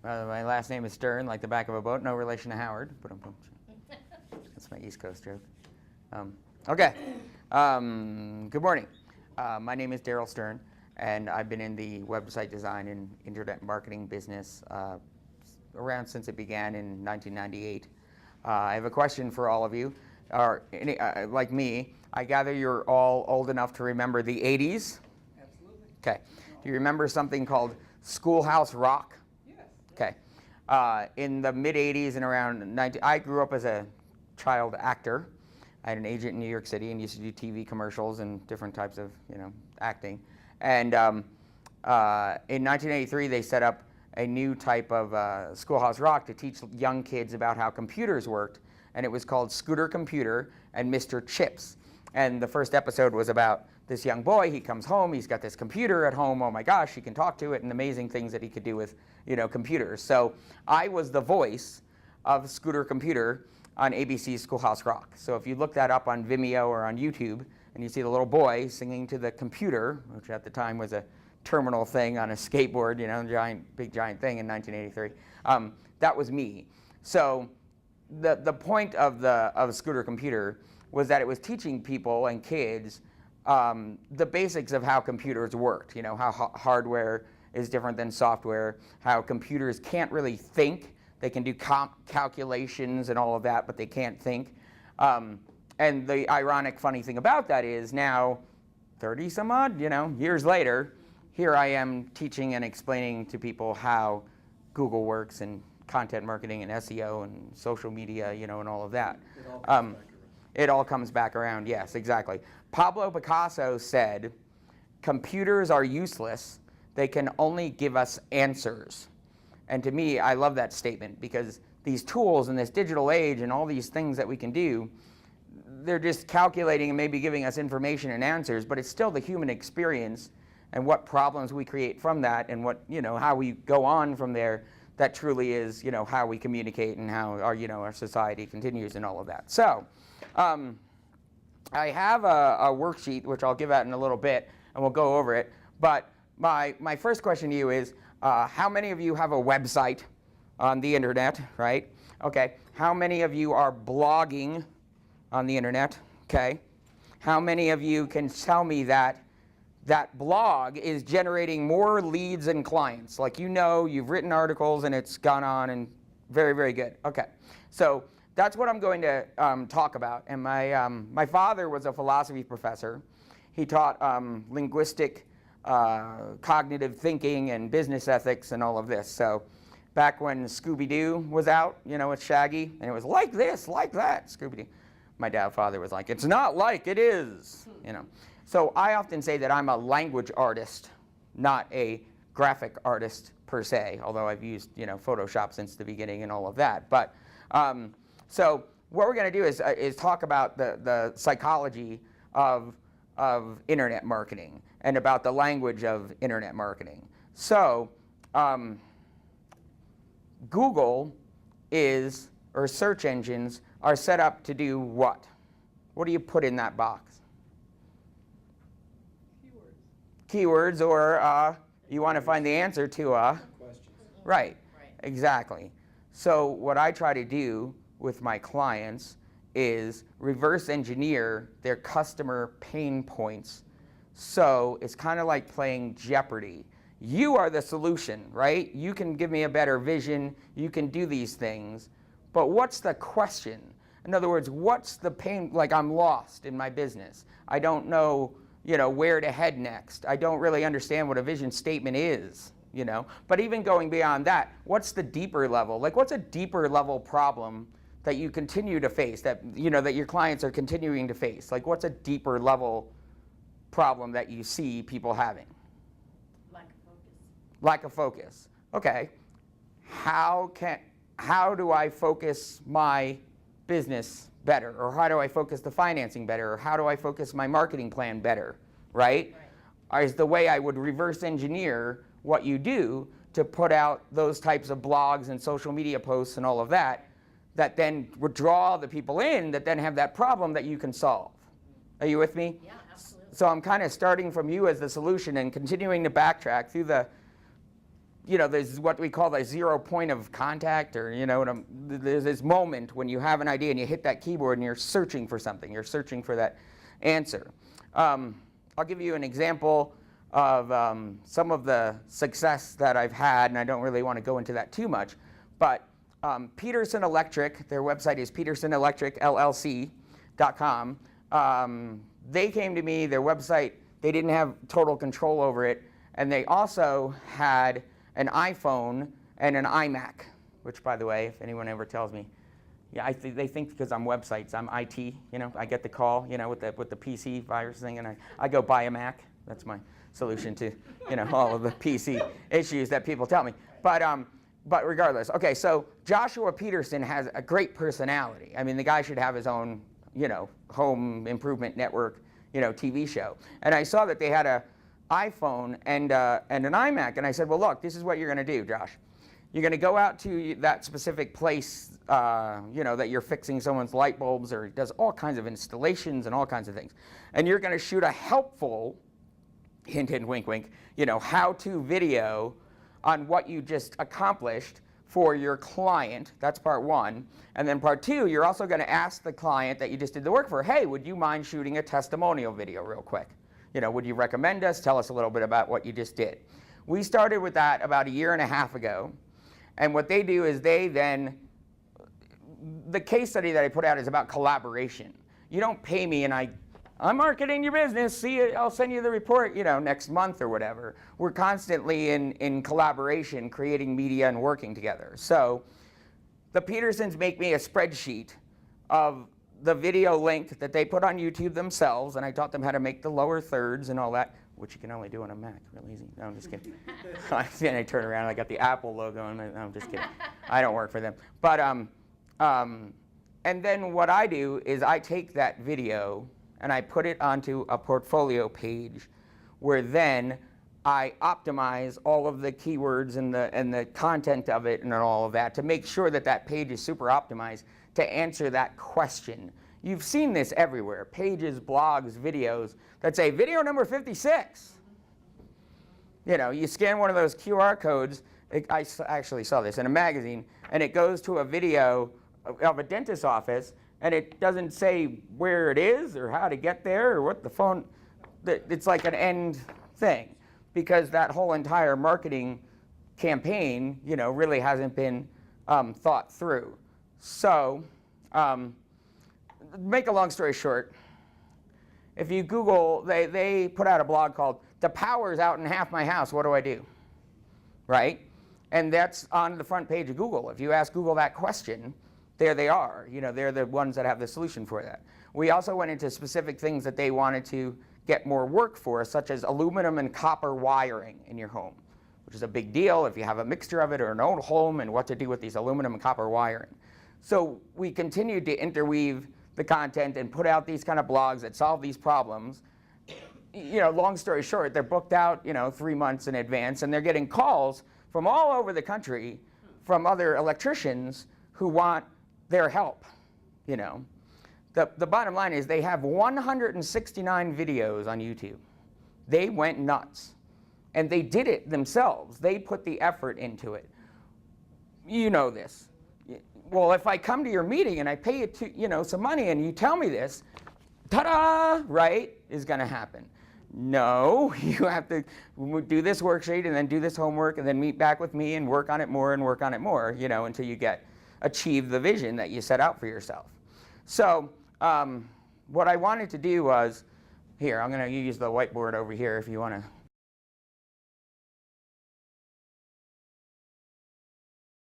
My last name is Stern, like the back of a boat. No relation to Howard. That's my East Coast joke. Okay. Good morning. My name is Darrell Stern, and I've been in the website design and internet marketing business around since it began in 1998. I have a question for all of you. Like me, I gather you're all old enough to remember the 80s? Absolutely. Okay. Do you remember something called Schoolhouse Rock? Yes. Okay. In the mid-80s and around 90, I grew up as a child actor. I had an agent in New York City and used to do TV commercials and different types of, acting. And in 1983, they set up a new type of Schoolhouse Rock to teach young kids about how computers worked. And it was called Scooter Computer and Mr. Chips. And the first episode was about this young boy. He comes home, he's got this computer at home. Oh my gosh, he can talk to it, and amazing things that he could do with, computers. So I was the voice of Scooter Computer on ABC's Schoolhouse Rock. So if you look that up on Vimeo or on YouTube, and you see the little boy singing to the computer, which at the time was a terminal thing on a skateboard, big giant thing in 1983, that was me. So the point of Scooter Computer was that it was teaching people and kids the basics of how computers worked, how hardware is different than software, how computers can't really think. They can do calculations and all of that, but they can't think. And the ironic, funny thing about that is now, 30 some odd, years later, here I am teaching and explaining to people how Google works and content marketing and SEO and social media, and all of that. It all comes back around, yes, exactly. Pablo Picasso said, computers are useless. They can only give us answers. And to me, I love that statement because these tools in this digital age and all these things that we can do, they're just calculating and maybe giving us information and answers, but it's still the human experience and what problems we create from that and what, how we go on from there that truly is, how we communicate and how our society continues and all of that. So I have a worksheet, which I'll give out in a little bit, and we'll go over it. But my first question to you is, how many of you have a website on the internet, right? Okay. How many of you are blogging on the internet? Okay. How many of you can tell me that that blog is generating more leads and clients? Like you've written articles and it's gone on and very, very good. Okay. So that's what I'm going to talk about. And my father was a philosophy professor. He taught linguistic cognitive thinking and business ethics and all of this. So back when Scooby-Doo was out, with Shaggy, and it was like this, like that, Scooby-Doo. My father was like, it's not like, it is, So I often say that I'm a language artist, not a graphic artist per se, although I've used, Photoshop since the beginning and all of that. But so what we're going to do is talk about the psychology of internet marketing and about the language of internet marketing. So Google or search engines are set up to do what? What do you put in that box? Keywords, or you want to find the answer to questions. Right, exactly. So what I try to do with my clients is reverse engineer their customer pain points. So it's kind of like playing Jeopardy. You are the solution, right? You can give me a better vision. You can do these things. But what's the question? In other words, what's the pain? Like, I'm lost in my business. I don't know, where to head next. I don't really understand what a vision statement is, But even going beyond that, what's the deeper level? Like, what's a deeper level problem that you continue to face, that that your clients are continuing to face? Like, what's a deeper level problem that you see people having? Lack of focus. Okay. How do I focus my business better? Or how do I focus the financing better? Or how do I focus my marketing plan better? Right? Is the way I would reverse engineer what you do to put out those types of blogs and social media posts and all of that, that then would draw the people in that then have that problem that you can solve. Are you with me? Yeah, absolutely. So I'm kind of starting from you as the solution and continuing to backtrack through the there's what we call the 0 point of contact, or, there's this moment when you have an idea and you hit that keyboard and you're searching for something. You're searching for that answer. I'll give you an example of some of the success that I've had, and I don't really want to go into that too much, but Peterson Electric, their website is petersonelectricllc.com. They came to me, their website, they didn't have total control over it, and they also had an iPhone and an iMac, which, by the way, if anyone ever tells me, yeah, they think because I'm websites, I'm IT, I get the call, with the PC virus thing, and I go buy a Mac. That's my solution to, all of the PC issues that people tell me. But regardless, okay, so Joshua Peterson has a great personality. I mean, the guy should have his own, home improvement network, TV show. And I saw that they had a iPhone and an iMac, and I said, well, look, this is what you're going to do, Josh. You're going to go out to that specific place, that you're fixing someone's light bulbs, or does all kinds of installations and all kinds of things. And you're going to shoot a helpful, hint, hint, wink, wink, how-to video on what you just accomplished for your client. That's part one. And then part two, you're also going to ask the client that you just did the work for, hey, would you mind shooting a testimonial video real quick? Would you recommend us? Tell us a little bit about what you just did. We started with that about 1.5 years ago. And what they do is the case study that I put out is about collaboration. You don't pay me and I'm marketing your business, see you, I'll send you the report, next month or whatever. We're constantly in collaboration, creating media and working together. So the Petersons make me a spreadsheet of the video link that they put on YouTube themselves, and I taught them how to make the lower thirds and all that, which you can only do on a Mac, real easy. No, I'm just kidding. Then I turn around and I got the Apple logo, and I'm just kidding. I don't work for them. But, and then what I do is I take that video and I put it onto a portfolio page where then I optimize all of the keywords and the content of it and all of that to make sure that that page is super optimized to answer that question. You've seen this everywhere, pages, blogs, videos that say video number 56. You scan one of those QR codes, I actually saw this in a magazine, and it goes to a video of a dentist's office, and it doesn't say where it is or how to get there or what the phone, it's like an end thing, because that whole entire marketing campaign, really hasn't been thought through. So, make a long story short, if you Google, they put out a blog called "The Power's Out in Half My House, What Do I Do?" Right? And that's on the front page of Google. If you ask Google that question, there they are. They're the ones that have the solution for that. We also went into specific things that they wanted to get more work for, such as aluminum and copper wiring in your home, which is a big deal if you have a mixture of it or an old home, and what to do with these aluminum and copper wiring. So we continued to interweave the content and put out these kind of blogs that solve these problems. Long story short, they're booked out, 3 months in advance, and they're getting calls from all over the country from other electricians who want their help. The bottom line is they have 169 videos on YouTube. They went nuts, and they did it themselves. They put the effort into it. You know this. Well, if I come to your meeting and I pay you some money and you tell me this, ta-da, right, is going to happen. No, you have to do this worksheet and then do this homework and then meet back with me and work on it more and work on it more, until you achieve the vision that you set out for yourself. So what I wanted to do was, here, I'm going to use the whiteboard over here if you want to